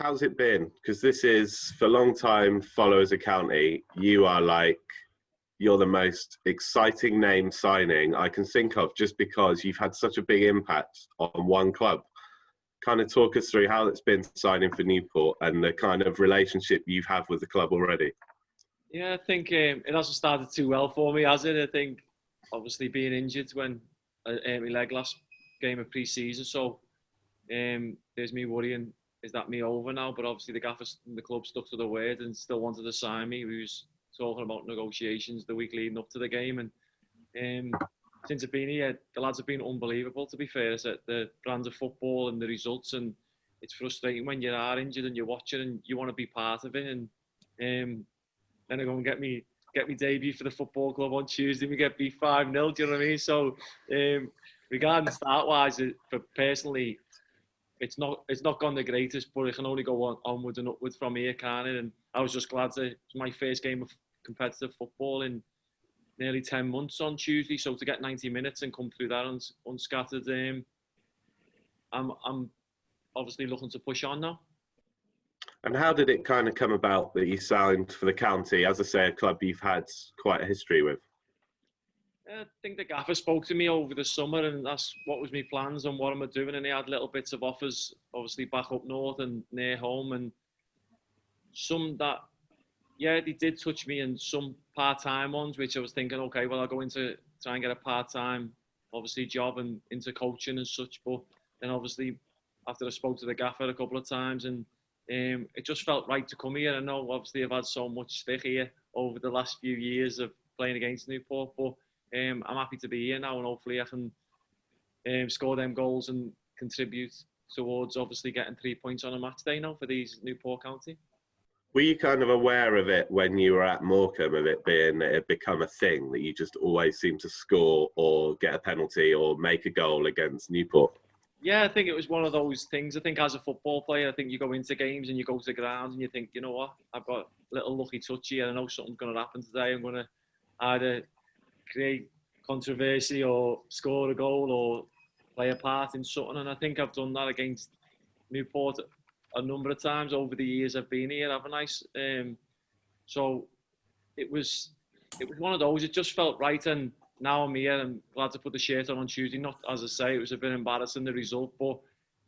How's it been? Because this is, for long time followers of County, you're the most exciting name signing I can think of, just because you've had such a big impact on one club. Kind of talk us through how it's been signing for Newport and the kind of relationship you have with the club already. Yeah, I think it hasn't started too well for me, has it? I think obviously being injured when I hurt my leg last game of pre-season, so there's me worrying, is that me over now? But obviously the gaffer and the club stuck to the word and still wanted to sign me. We was talking about negotiations the week leading up to the game, and since I've been here, the lads have been unbelievable, to be fair. It's the brand of football and the results, and it's frustrating when you are injured and you're watching and you want to be part of it. And then I go and get me debut for the football club on Tuesday. We get beat 5-0. Do you know what I mean? So regarding start wise, for personally, it's not gone the greatest, but it can only go onwards and upwards from here, can't it? And I was just glad it was my first game of competitive football in nearly 10 months on Tuesday. So to get 90 minutes and come through that unscattered, I'm obviously looking to push on now. And how did it kind of come about that you signed for the county? As I say, a club you've had quite a history with. I think the gaffer spoke to me over the summer, and that's what was my plans and what am I doing. And he had little bits of offers, obviously back up north and near home, and some that, yeah, they did touch me, and some part-time ones, which I was thinking, okay, well, I'll go into try and get a part-time, obviously, job and into coaching and such. But then obviously, after I spoke to the gaffer a couple of times, and it just felt right to come here. I know obviously I've had so much stick here over the last few years of playing against Newport, but I'm happy to be here now, and hopefully I can score them goals and contribute towards obviously getting 3 points on a match day now for these Newport County. Were you kind of aware of it when you were at Morecambe, of it being it had become a thing that you just always seem to score or get a penalty or make a goal against Newport? Yeah, I think it was one of those things. I think as a football player, I think you go into games and you go to the ground and you think, you know what, I've got a little lucky touch here. I know something's going to happen today. I'm going to either create controversy or score a goal or play a part in something. And I think I've done that against Newport a number of times over the years I've been here, haven't I? So it was one of those. It just felt right, and now I'm here. I'm glad to put the shirt on Tuesday. Not, as I say, it was a bit embarrassing, the result, but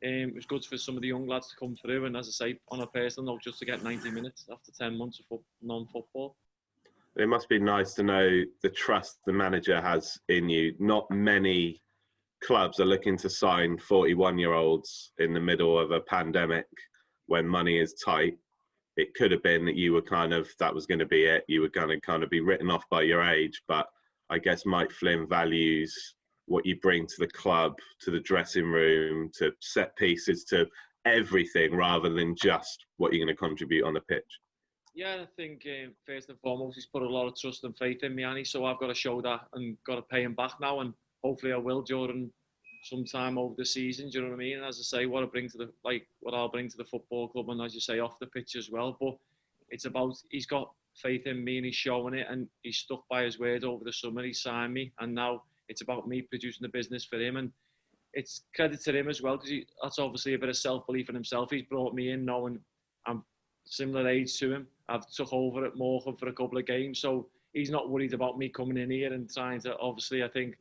it was good for some of the young lads to come through. And as I say, on a personal note, just to get 90 minutes after 10 months of non-football. It must be nice to know the trust the manager has in you. Not many clubs are looking to sign 41-year-olds in the middle of a pandemic when money is tight. It could have been that you were that was going to be it. You were going to kind of be written off by your age, but I guess Mike Flynn values what you bring to the club, to the dressing room, to set pieces, to everything, rather than just what you're going to contribute on the pitch. Yeah, I think first and foremost, he's put a lot of trust and faith in me, Annie. So I've got to show that and got to pay him back now, and hopefully I will during some time over the season. Do you know what I mean? And as I say, what I'll bring to the football club, and as you say, off the pitch as well. But it's about, he's got faith in me and he's showing it, and he's stuck by his word over the summer. He signed me, and now it's about me producing the business for him, and it's credit to him as well, because that's obviously a bit of self-belief in himself. He's brought me in knowing I'm similar age to him. I've took over at Morecambe for a couple of games, so he's not worried about me coming in here and trying to, obviously I think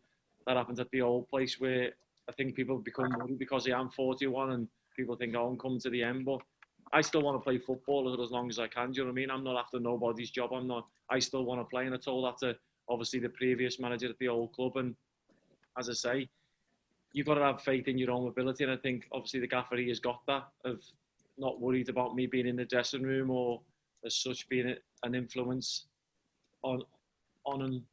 that happens at the old place where I think people become worried because I am 41 and people think, oh, I'm coming to the end, but I still want to play football as long as I can. Do you know what I mean? I'm not after nobody's job. I still want to play, and I told that to obviously the previous manager at the old club. And as I say, you've got to have faith in your own ability, and I think obviously the gaffer has got that, of not worried about me being in the dressing room or as such being an influence on him.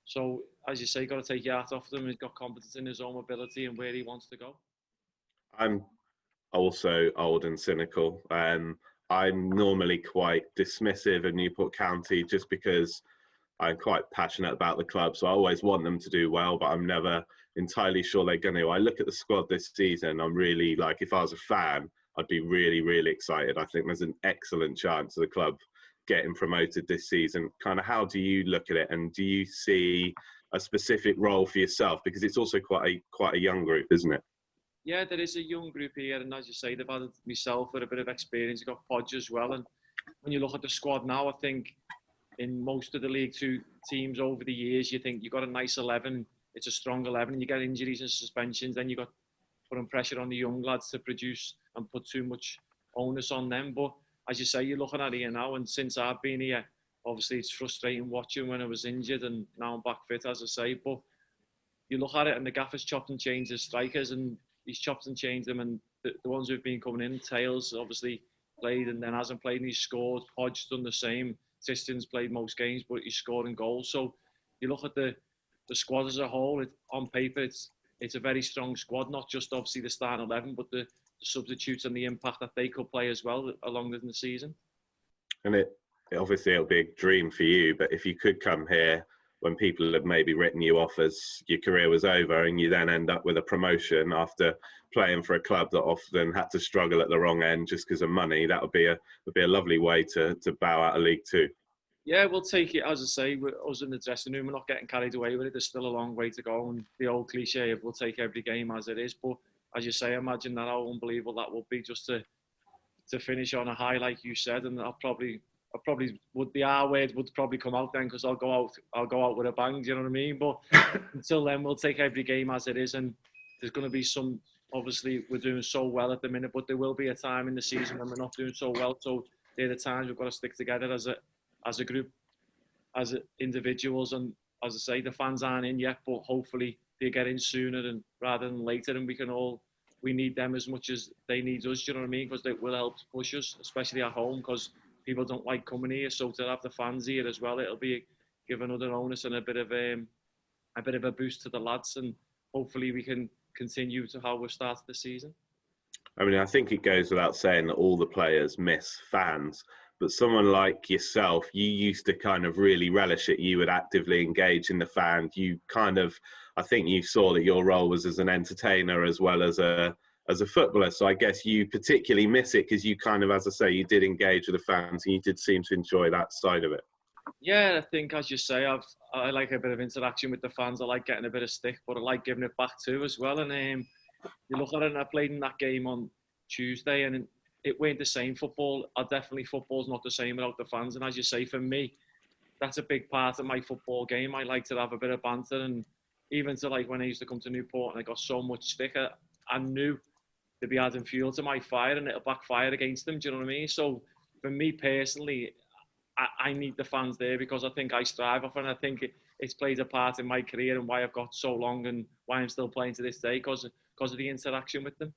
So as you say, got to take your hat off him. He's got confidence in his own ability and where he wants to go. I'm also old and cynical. I'm normally quite dismissive of Newport County just because I'm quite passionate about the club. So I always want them to do well, but I'm never entirely sure they're going to. I look at the squad this season, I'm really, like, if I was a fan, I'd be really, really excited. I think there's an excellent chance of the club getting promoted this season. Kind of, how do you look at it, and do you see a specific role for yourself? Because it's also quite a young group, isn't it? Yeah, there is a young group here, and as you say, they've had myself with a bit of experience. You've got Podge as well, and when you look at the squad now, I think in most of the League Two teams over the years, you think you've got a nice 11, it's a strong 11, and you get injuries and suspensions, then you've got putting pressure on the young lads to produce and put too much onus on them. But as you say, you're looking at it here now, and since I've been here, obviously it's frustrating watching when I was injured, and now I'm back fit, as I say. But you look at it, and the gaffer's chopped and changed his strikers, and he's chopped and changed them, and the ones who've been coming in, Tails obviously played and then hasn't played, and he's scored. Podge's done the same. Tiston's played most games, but he's scoring goals. So you look at the squad as a whole. On paper, it's a very strong squad. Not just obviously the starting 11, but the substitutes and the impact that they could play as well along in the season. And obviously it'll be a dream for you, but if you could come here when people had maybe written you off as your career was over, and you then end up with a promotion after playing for a club that often had to struggle at the wrong end just because of money, that would be a lovely way to bow out of League Two. Yeah, we'll take it, as I say, with us in the dressing room. We're not getting carried away with it. There's still a long way to go, and the old cliche of we'll take every game as it is. But as you say, imagine that how unbelievable that would be, just to finish on a high, like you said. And I probably would, the R word would probably come out then, because I'll go out with a bang. Do you know what I mean? But until then, we'll take every game as it is. And there's going to be some. Obviously, we're doing so well at the minute, but there will be a time in the season when we're not doing so well. So they're the times we've got to stick together as a group, as individuals. And as I say, the fans aren't in yet, but hopefully they get in sooner rather than later, and we need them as much as they need us. Do you know what I mean? Because they will help push us, especially at home, because people don't like coming here. So to have the fans here as well, it'll be give another onus and a bit of a boost to the lads, and hopefully we can continue to how we've started the season. I mean, I think it goes without saying that all the players miss fans, but someone like yourself, you used to kind of really relish it. You would actively engage in the fans. I think you saw that your role was as an entertainer as well as a footballer. So I guess you particularly miss it because you kind of, as I say, you did engage with the fans and you did seem to enjoy that side of it. Yeah, I think, as you say, I like a bit of interaction with the fans. I like getting a bit of stick, but I like giving it back too as well. And you look at it, and I played in that game on Tuesday, and it weren't the same. Football's not the same without the fans. And as you say, for me, that's a big part of my football game. I like to have a bit of banter, and even to like when I used to come to Newport and I got so much stick, I knew to be adding fuel to my fire, and it'll backfire against them. Do you know what I mean? So for me personally, I need the fans there, because I think I strive off, and I think it's played a part in my career and why I've got so long and why I'm still playing to this day, because of the interaction with them.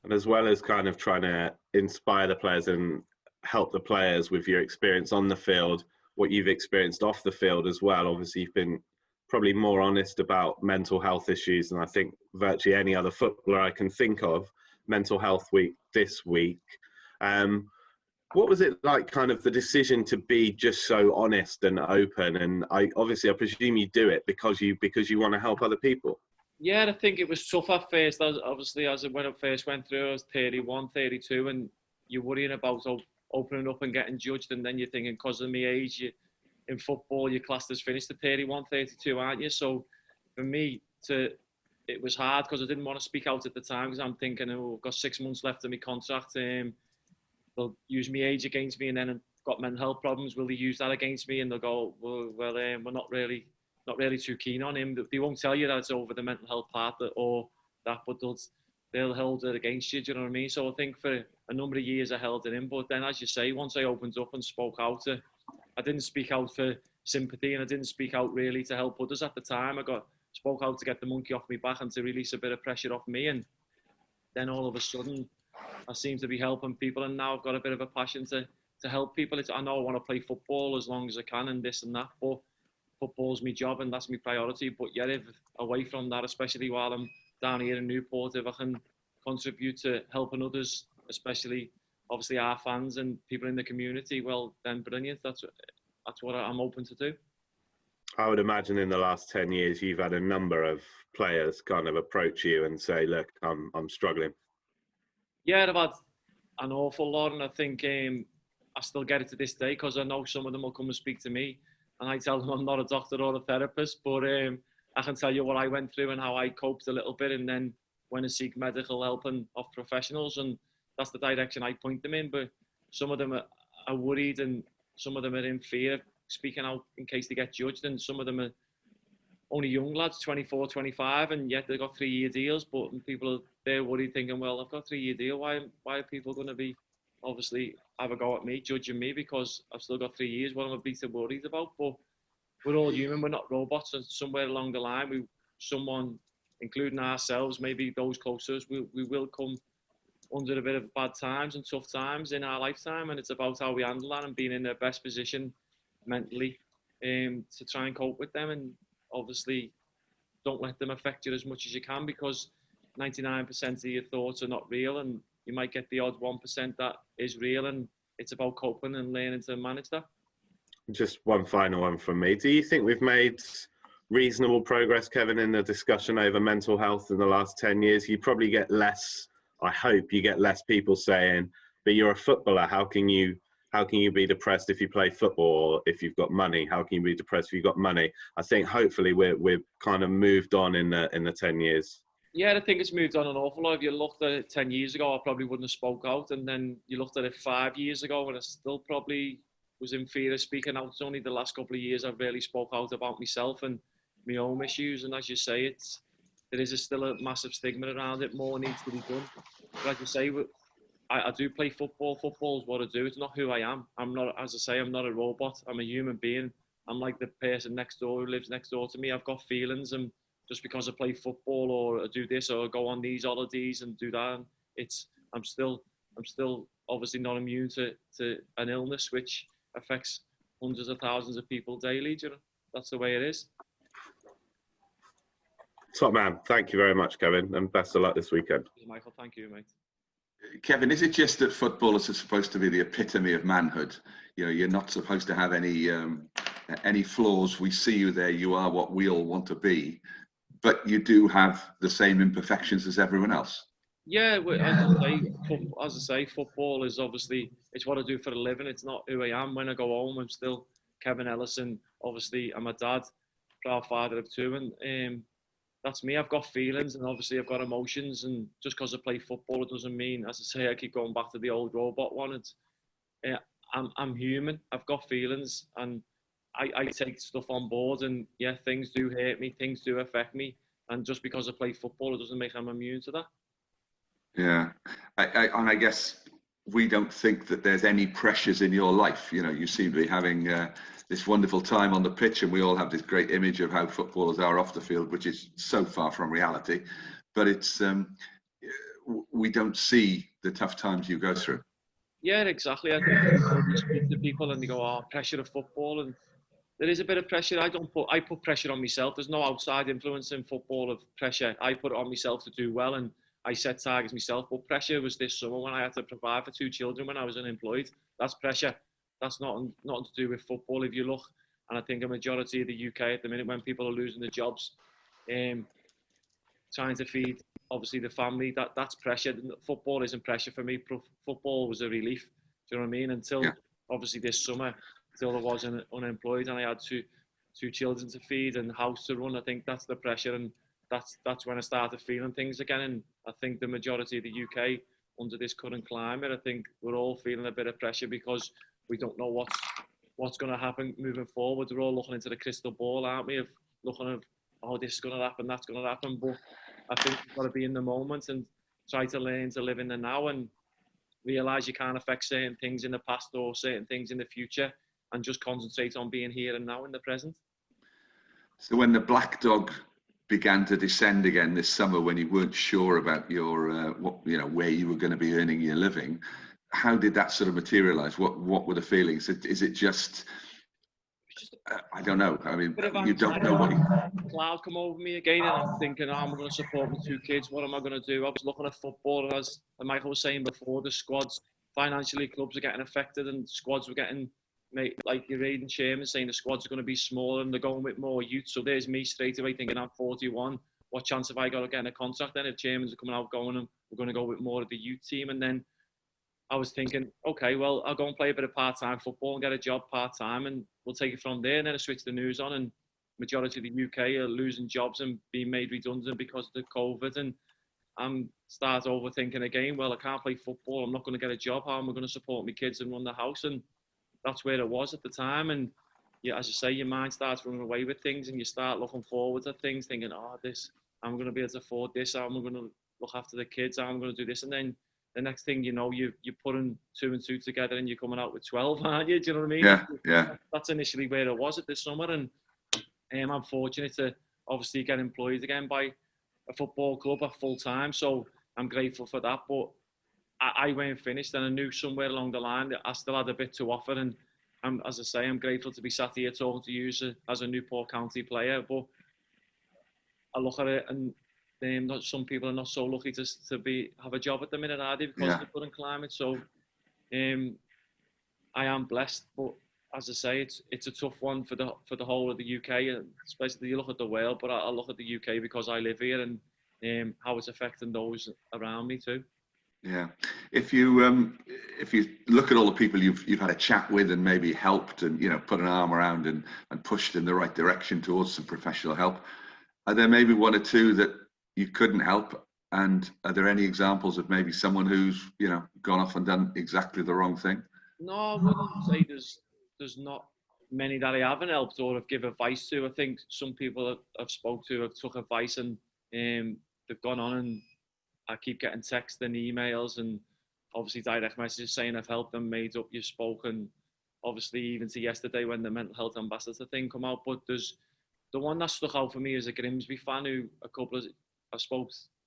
And as well as kind of trying to inspire the players and help the players with your experience on the field, what you've experienced off the field as well. Obviously, you've been probably more honest about mental health issues than I think virtually any other footballer I can think of. Mental Health Week this week. What was it like, kind of the decision to be just so honest and open? And I presume you do it because you want to help other people. Yeah, I think it was tough at first. When I first went through, I was 31, 32, and you're worrying about opening up and getting judged. And then you're thinking, because of my age, in football, your class has finished at 31, 32, aren't you? So for me, it was hard, because I didn't want to speak out at the time, because I'm thinking, I've got 6 months left of my contract. They'll use my age against me, and then I've got mental health problems. Will they use that against me? And they'll go, we're not really too keen on him. They won't tell you that it's over the mental health part but they'll hold it against you. Do you know what I mean? So I think for a number of years I held it in, but then, as you say, once I opened up and spoke out, I didn't speak out for sympathy, and I didn't speak out really to help others at the time. Spoke out to get the monkey off my back and to release a bit of pressure off me, and then all of a sudden I seem to be helping people, and now I've got a bit of a passion to help people. I know I want to play football as long as I can and this and that, but football's my job and that's my priority. But yeah, if away from that, especially while I'm down here in Newport, if I can contribute to helping others, especially obviously our fans and people in the community, well, then brilliant. That's what I'm open to do. I would imagine in the last 10 years, you've had a number of players kind of approach you and say, look, I'm struggling. Yeah, I've had an awful lot, and I think I still get it to this day, because I know some of them will come and speak to me, and I tell them I'm not a doctor or a therapist, but I can tell you what I went through and how I coped a little bit, and then when and seek medical help and of professionals, and that's the direction I point them in. But some of them are worried, and some of them are in fear of speaking out in case they get judged, and some of them are only young lads, 24, 25, and yet they've got 3-year deals. But people, they're worried, thinking, well, I've got a 3-year deal. Why are people going to be obviously have a go at me, judging me because I've still got 3 years? What am I being worried about? But we're all human. We're not robots. And somewhere along the line, someone, including ourselves, maybe those close to us, we will come under a bit of bad times and tough times in our lifetime. And it's about how we handle that and being in the best position mentally to try and cope with them. And obviously don't let them affect you as much as you can, because 99% of your thoughts are not real, and you might get the odd 1% that is real, and it's about coping and learning to manage that. Just one final one from me. Do you think we've made reasonable progress, Kevin, in the discussion over mental health in the last 10 years? You probably get less, I hope you get less people saying, but you're a footballer, how can you be depressed if you play football? Or if you've got money, how can you be depressed if you've got money? I think hopefully we've kind of moved on in the 10 years. Yeah, I think it's moved on an awful lot. If you looked at it 10 years ago, I probably wouldn't have spoke out. And then you looked at it 5 years ago, and I still probably was in fear of speaking out. It's only the last couple of years I've really spoke out about myself and my own issues. And as you say, there is still a massive stigma around it. More needs to be done. But like you say, I do play football. Football is what I do. It's not who I am. I'm not, as I say, I'm not a robot. I'm a human being. I'm like the person next door who lives next door to me. I've got feelings, and just because I play football or I do this or go on these holidays and do that, I'm still obviously not immune to an illness which affects hundreds of thousands of people daily. You know, that's the way it is. Top man, thank you very much, Kevin, and best of luck this weekend. Michael, thank you, mate. Kevin, is it just that footballers are supposed to be the epitome of manhood? You know, you're not supposed to have any flaws. We see you there. You are what we all want to be, but you do have the same imperfections as everyone else. Yeah, as I say, football is obviously, it's what I do for a living. It's not who I am. When I go home, I'm still Kevin Ellison. Obviously, I'm a dad, proud father of 2, and that's me. I've got feelings, and obviously I've got emotions, and just because I play football, it doesn't mean, as I say, I keep going back to the old robot one. It's, I'm human. I've got feelings, and I take stuff on board, and yeah, things do hurt me, things do affect me, and just because I play football, it doesn't make I'm immune to that. Yeah, and I guess we don't think that there's any pressures in your life. You know, you seem to be having this wonderful time on the pitch, and we all have this great image of how footballers are off the field, which is so far from reality. But it's we don't see the tough times you go through. Yeah, exactly. I think you speak to people and they go, "Oh, pressure of football," and there is a bit of pressure. I put pressure on myself. There's no outside influence in football of pressure. I put it on myself to do well, and I set targets myself. But pressure was this summer when I had to provide for 2 children when I was unemployed. That's pressure. That's nothing to do with football. If you look, and I think a majority of the UK at the minute, when people are losing their jobs, trying to feed obviously the family, that's pressure. Football isn't pressure for me. Football was a relief. Do you know what I mean? Until obviously this summer, until I was unemployed and I had two children to feed and house to run. I think that's the pressure, and that's when I started feeling things again. And I think the majority of the UK under this current climate, I think we're all feeling a bit of pressure because we don't know what's going to happen moving forward. We're all looking into the crystal ball, aren't we? Of looking at, oh, this is going to happen, that's going to happen. But I think you've got to be in the moment and try to learn to live in the now and realise you can't affect certain things in the past or certain things in the future, and just concentrate on being here and now in the present. So when the black dog began to descend again this summer, when you weren't sure about your where you were going to be earning your living, how did that sort of materialise? What were the feelings? Is it just I don't know. I mean, you don't know what cloud come over me again, and I'm thinking, I'm going to support my 2 kids. What am I going to do? I was looking at football, and as Michael was saying before, the squads financially, clubs are getting affected, and squads were getting, like your Aidan Chairman saying, the squads are going to be smaller and they're going with more youth. So there's me straight away thinking, I'm 41. What chance have I got of getting a contract then if chairmans are coming out going, and we're going to go with more of the youth team? And then I was thinking, okay, well, I'll go and play a bit of part-time football and get a job part-time, and we'll take it from there. And then I switched the news on, and majority of the UK are losing jobs and being made redundant because of the COVID. And I'm start overthinking again. Well, I can't play football. I'm not going to get a job. How am I going to support my kids and run the house? And that's where it was at the time. And yeah, as you say, your mind starts running away with things, and you start looking forward to things, thinking, "Oh, this, I'm going to be able to afford this. How am I going to look after the kids? How am I going to do this?" And then the next thing you know, you're putting 2 and 2 together, and you're coming out with 12, aren't you? Do you know what I mean? Yeah, yeah. That's initially where it was at this summer, and I'm fortunate to obviously get employed again by a football club at full time. So I'm grateful for that. But I weren't finished, and I knew somewhere along the line that I still had a bit to offer. And as I say, I'm grateful to be sat here talking to you as a Newport County player. But I look at it, and some people are not so lucky to have a job at the minute, are they, because of the current climate. So I am blessed, but as I say, it's a tough one for the whole of the UK, and especially you look at the world. But I look at the UK because I live here, and how it's affecting those around me too. Yeah, if you look at all the people you've had a chat with and maybe helped and put an arm around and pushed in the right direction towards some professional help, are there maybe one or two that you couldn't help? And are there any examples of maybe someone who's gone off and done exactly the wrong thing? No, I wouldn't say there's not many that I haven't helped or have given advice to. I think some people I've spoke to have took advice, and they've gone on, and I keep getting texts and emails and obviously direct messages saying I've helped them, made up, you've spoken. Obviously, even to yesterday when the mental health ambassador thing come out. But there's the one that stuck out for me as a Grimsby fan who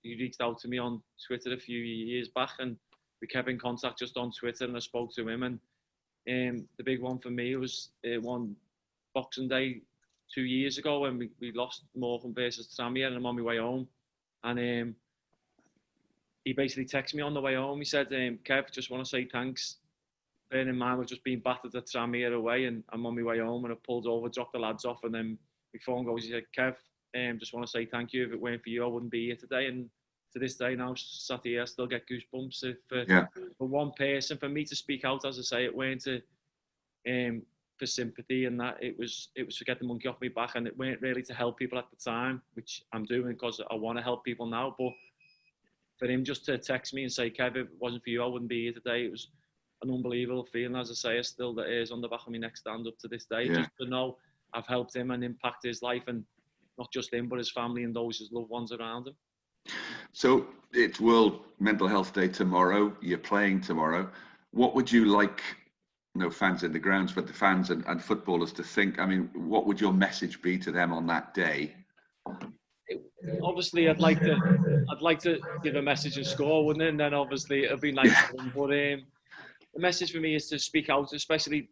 he reached out to me on Twitter a few years back, and we kept in contact just on Twitter, and I spoke to him. And the big one for me was one Boxing Day 2 years ago when we lost Morecambe versus Tranmere, and I'm on my way home. And he basically texted me on the way home. He said, Kev, just want to say thanks. Bearing in mind, we've just been battered at Tranmere away, and I'm on my way home, and I pulled over, dropped the lads off, and then my phone goes, he said, Kev, just want to say thank you. If it weren't for you, I wouldn't be here today. And to this day now, sat here, I still get goosebumps. For one person, for me to speak out, as I say, it weren't for sympathy, and that it was to get the monkey off my back, and it weren't really to help people at the time, which I'm doing because I want to help people now. But for him just to text me and say, Kev, if it wasn't for you, I wouldn't be here today, it was an unbelievable feeling. As I say, I still the hairs on the back of my neck stand up to this day, just to know I've helped him and impact his life, and not just him, but his family and those his loved ones around him. So it's World Mental Health Day tomorrow. You're playing tomorrow. What would you like, fans in the grounds, but the fans and footballers to think? I mean, what would your message be to them on that day? Obviously, I'd like to give a message and score, wouldn't it? And then obviously it'd be nice. But the message for me is to speak out. Especially,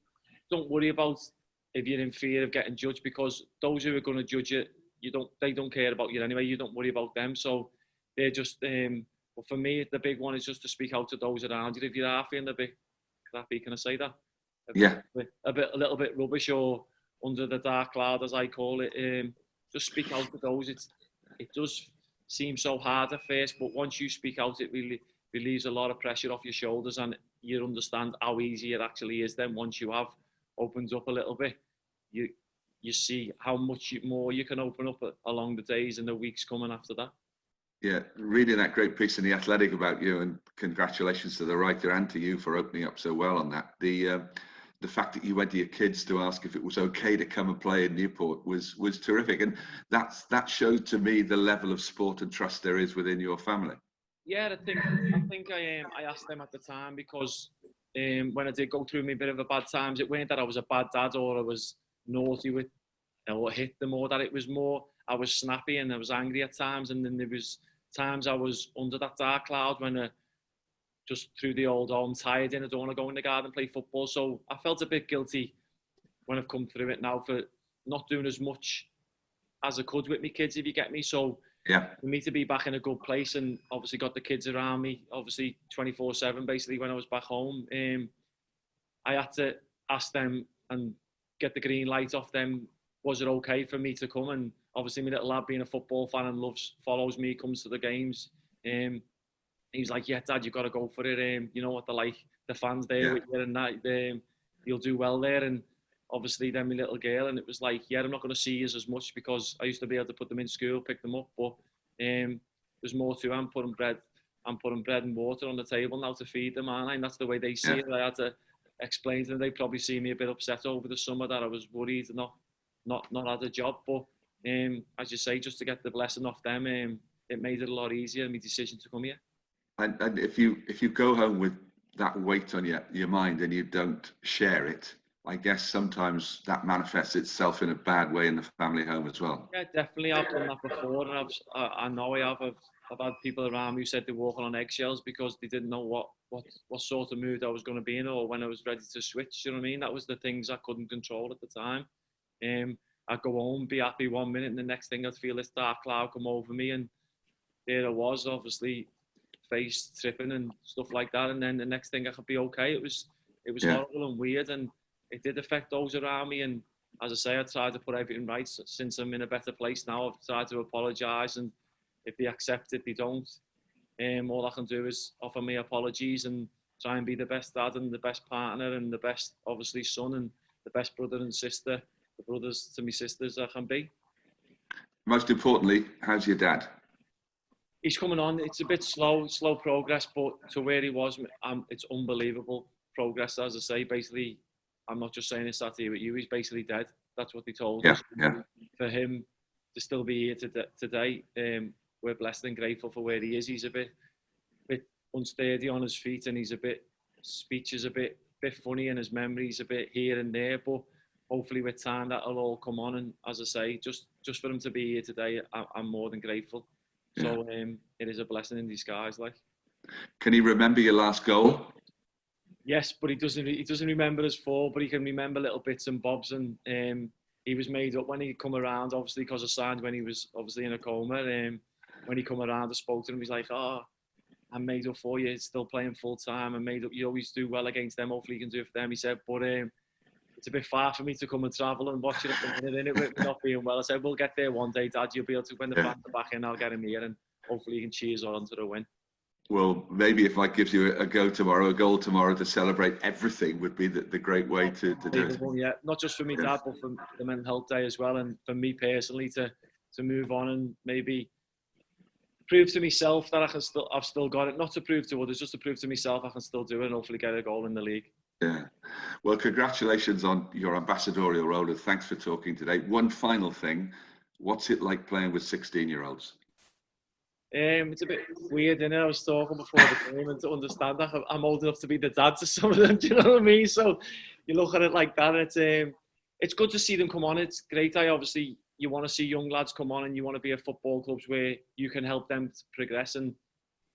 don't worry about if you're in fear of getting judged, because those who are going to judge you, they don't care about you anyway. You don't worry about them. So they're just. But for me, the big one is just to speak out to those around you. If you are feeling a bit crappy, can I say that? A little bit rubbish or under the dark cloud, as I call it. Just speak out to those. It does seem so hard at first, but once you speak out, it really relieves a lot of pressure off your shoulders, and you understand how easy it actually is. Then once you have opened up a little bit, you see how much more you can open up along the days and the weeks coming after that. Yeah, reading that great piece in The Athletic about you, and congratulations to the writer and to you for opening up so well on that. The fact that you went to your kids to ask if it was okay to come and play in Newport was terrific, and that showed to me the level of support and trust there is within your family. Yeah, I think I asked them at the time because when I did go through me a bit of a bad times, it weren't that I was a bad dad or I was naughty with or hit them, or that it was more I was snappy and I was angry at times, and then there was times I was under that dark cloud when just through the old I'm tired and I don't want to go in the garden and play football. So I felt a bit guilty when I've come through it now for not doing as much as I could with my kids, if you get me. So for me to be back in a good place, and obviously got the kids around me, obviously 24/7 basically when I was back home, I had to ask them and get the green light off them. Was it okay for me to come? And obviously my little lad, being a football fan and follows me, comes to the games. He's like, yeah, Dad, you've got to go for it. You know what they're like, the fans there with you, and that you'll do well there. And obviously then my little girl, and it was like, yeah, I'm not going to see you as much, because I used to be able to put them in school, pick them up. But there's more to it. I'm putting bread and water on the table now to feed them, aren't I? And that's the way they see it. I had to explain to them. They probably see me a bit upset over the summer that I was worried and not had a job. But as you say, just to get the blessing off them, it made it a lot easier, my decision to come here. And if you go home with that weight on your mind and you don't share it, I guess sometimes that manifests itself in a bad way in the family home as well. Yeah, definitely. I've done that before, and I know I have. I've had people around me who said they're walking on eggshells because they didn't know what sort of mood I was going to be in or when I was ready to switch. You know what I mean? That was the things I couldn't control at the time. I'd go home, be happy 1 minute, and the next thing I'd feel this dark cloud come over me, and there I was, obviously face tripping and stuff like that. And then the next thing I could be okay. It was horrible and weird, and it did affect those around me. And as I say, I tried to put everything right. Since I'm in a better place now, I've tried to apologise, and if they accept it, they don't. All I can do is offer me apologies and try and be the best dad and the best partner and the best, obviously, son and the best brother and sister, the brothers to my sisters I can be. Most importantly, how's your dad? He's coming on. It's a bit slow progress, but to where he was, it's unbelievable progress. As I say, basically, I'm not just saying this out here with you. He's basically dead. That's what they told us. Yeah. For him to still be here today, we're blessed and grateful for where he is. He's a bit unsteady on his feet, and speech is a bit funny, and his memory's a bit here and there. But hopefully, with time, that'll all come on. And as I say, just for him to be here today, I'm more than grateful. Yeah. So it is a blessing in disguise. Like, can he remember your last goal? Yes, but he doesn't remember us full, but he can remember little bits and bobs. And he was made up when he come around, obviously, because I signed when he was obviously in a coma. When he come around, I spoke to him. He's like, "Oh, I'm made up for you. Still playing full time. I'm made up. You always do well against them. Hopefully, you can do it for them." He said, "But it's a bit far for me to come and travel and watch it at the minute, with not being well." I said, "We'll get there one day, Dad. You'll be able to, when the fans are back in, I'll get him here, and hopefully you can cheer us on to the win." Well, maybe if Mike gives you a goal tomorrow to celebrate everything would be the great way to do it. Yeah, not just for me, Dad, but for the Mental Health Day as well, and for me personally to move on and maybe prove to myself that I've still got it. Not to prove to others, just to prove to myself I can still do it and hopefully get a goal in the league. Yeah. Well, congratulations on your ambassadorial role, and thanks for talking today. One final thing, what's it like playing with 16-year-olds? It's a bit weird, isn't it? I was talking before the game, and to understand that I'm old enough to be the dad to some of them. Do you know what I mean? So you look at it like that. It's good to see them come on. It's great. You want to see young lads come on, and you want to be at football clubs where you can help them to progress and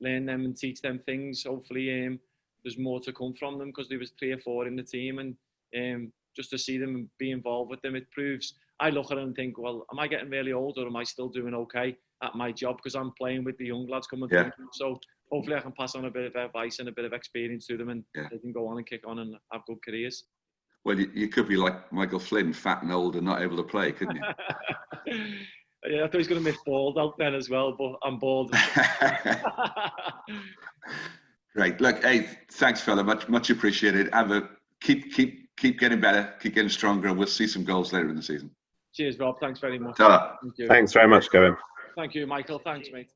learn them and teach them things. Hopefully, there's more to come from them, because there was 3 or 4 in the team, and just to see them and be involved with them, it proves. I look at it and think, well, am I getting really old, or am I still doing okay at my job? Because I'm playing with the young lads coming through. So hopefully I can pass on a bit of advice and a bit of experience to them, and they can go on and kick on and have good careers. Well, you could be like Michael Flynn, fat and old and not able to play, couldn't you? Yeah, I thought he was going to miss bald out then as well, but I'm bald. Great. Look, hey, thanks, fella. Much appreciated. Keep getting better, keep getting stronger, and we'll see some goals later in the season. Cheers, Rob. Thanks very much. Ta-ra. Thanks very much, Kevin. Thank you, Michael. Thanks, mate.